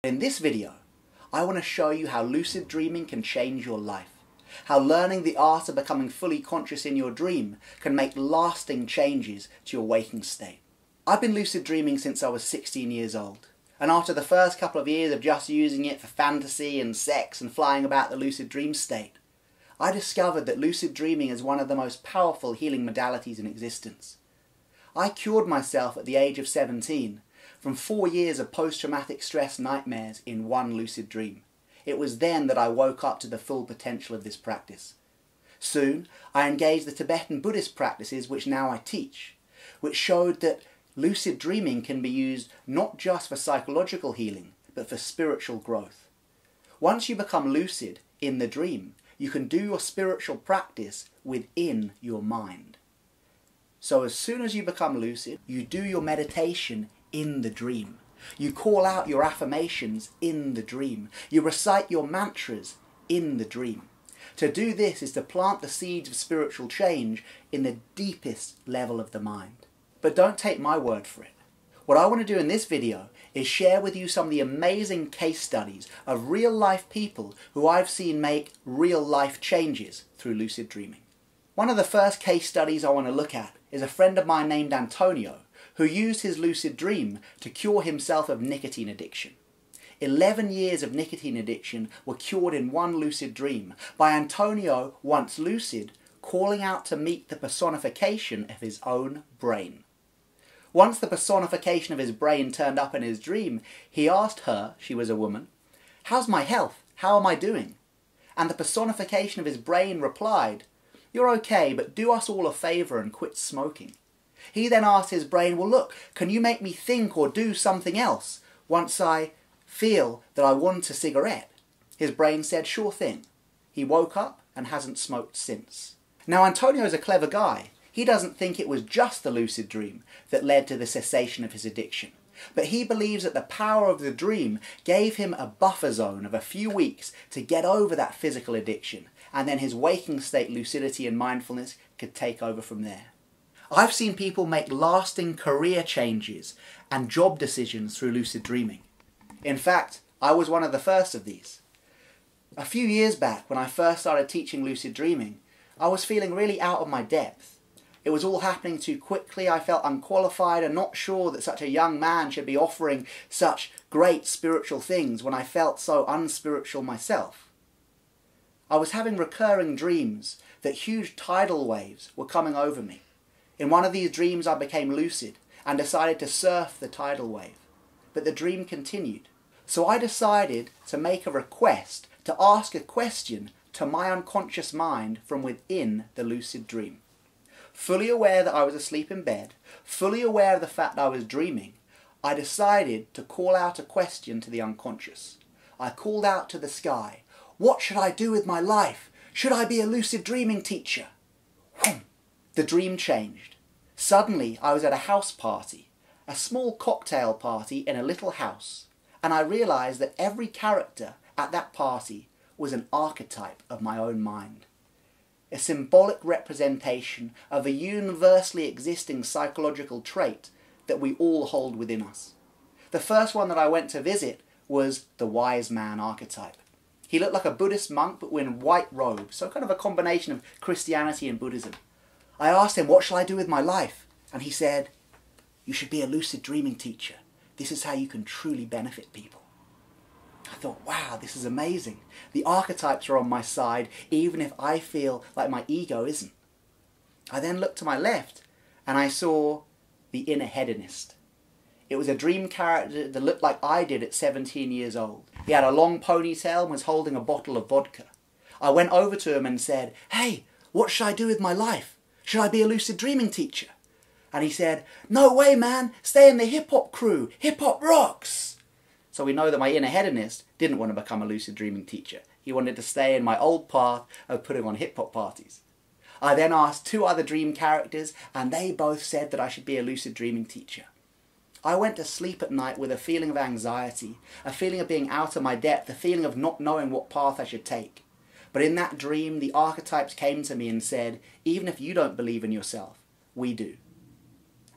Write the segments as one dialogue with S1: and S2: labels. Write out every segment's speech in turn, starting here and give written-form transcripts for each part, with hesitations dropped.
S1: In this video, I want to show you how lucid dreaming can change your life. How learning the art of becoming fully conscious in your dream can make lasting changes to your waking state. I've been lucid dreaming since I was 16 years old. And after the first couple of years of just using it for fantasy and sex and flying about the lucid dream state, I discovered that lucid dreaming is one of the most powerful healing modalities in existence. I cured myself at the age of 17 from 4 years of post-traumatic stress nightmares in one lucid dream. It was then that I woke up to the full potential of this practice. Soon, I engaged the Tibetan Buddhist practices which now I teach, which showed that lucid dreaming can be used not just for psychological healing, but for spiritual growth. Once you become lucid in the dream, you can do your spiritual practice within your mind. So as soon as you become lucid, you do your meditation in the dream. You call out your affirmations in the dream. You recite your mantras in the dream. To do this is to plant the seeds of spiritual change in the deepest level of the mind. But don't take my word for it. What I want to do in this video is share with you some of the amazing case studies of real life people who I've seen make real life changes through lucid dreaming. One of the first case studies I want to look at is a friend of mine named Antonio, who used his lucid dream to cure himself of nicotine addiction. 11 years of nicotine addiction were cured in one lucid dream by Antonio, once lucid, calling out to meet the personification of his own brain. Once the personification of his brain turned up in his dream, he asked her, she was a woman, "How's my health? How am I doing?" And the personification of his brain replied, "You're okay, but do us all a favour and quit smoking." He then asked his brain, "Well look, can you make me think or do something else once I feel that I want a cigarette?" His brain said, "Sure thing." He woke up and hasn't smoked since. Now Antonio's a clever guy. He doesn't think it was just the lucid dream that led to the cessation of his addiction. But he believes that the power of the dream gave him a buffer zone of a few weeks to get over that physical addiction, and then his waking state lucidity and mindfulness could take over from there. I've seen people make lasting career changes and job decisions through lucid dreaming. In fact, I was one of the first of these. A few years back, when I first started teaching lucid dreaming, I was feeling really out of my depth. It was all happening too quickly. I felt unqualified and not sure that such a young man should be offering such great spiritual things when I felt so unspiritual myself. I was having recurring dreams that huge tidal waves were coming over me. In one of these dreams I became lucid and decided to surf the tidal wave. But the dream continued. So I decided to make a request, to ask a question to my unconscious mind from within the lucid dream. Fully aware that I was asleep in bed, fully aware of the fact that I was dreaming, I decided to call out a question to the unconscious. I called out to the sky, "What should I do with my life? Should I be a lucid dreaming teacher?" The dream changed. Suddenly I was at a house party, a small cocktail party in a little house, and I realised that every character at that party was an archetype of my own mind. A symbolic representation of a universally existing psychological trait that we all hold within us. The first one that I went to visit was the wise man archetype. He looked like a Buddhist monk but in white robes, so kind of a combination of Christianity and Buddhism. I asked him, "What shall I do with my life?" And he said, "You should be a lucid dreaming teacher. This is how you can truly benefit people." I thought, wow, this is amazing. The archetypes are on my side, even if I feel like my ego isn't. I then looked to my left, and I saw the inner hedonist. It was a dream character that looked like I did at 17 years old. He had a long ponytail and was holding a bottle of vodka. I went over to him and said, "Hey, what should I do with my life? Should I be a lucid dreaming teacher?" And he said, "No way, man, stay in the hip-hop crew. Hip-hop rocks." So we know that my inner hedonist didn't want to become a lucid dreaming teacher. He wanted to stay in my old path of putting on hip-hop parties. I then asked 2 other dream characters, and they both said that I should be a lucid dreaming teacher. I went to sleep at night with a feeling of anxiety, a feeling of being out of my depth, a feeling of not knowing what path I should take. But in that dream, the archetypes came to me and said, "Even if you don't believe in yourself, we do."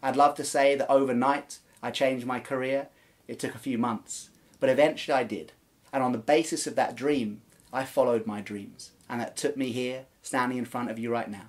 S1: I'd love to say that overnight I changed my career. It took a few months. But eventually I did. And on the basis of that dream, I followed my dreams. And that took me here, standing in front of you right now.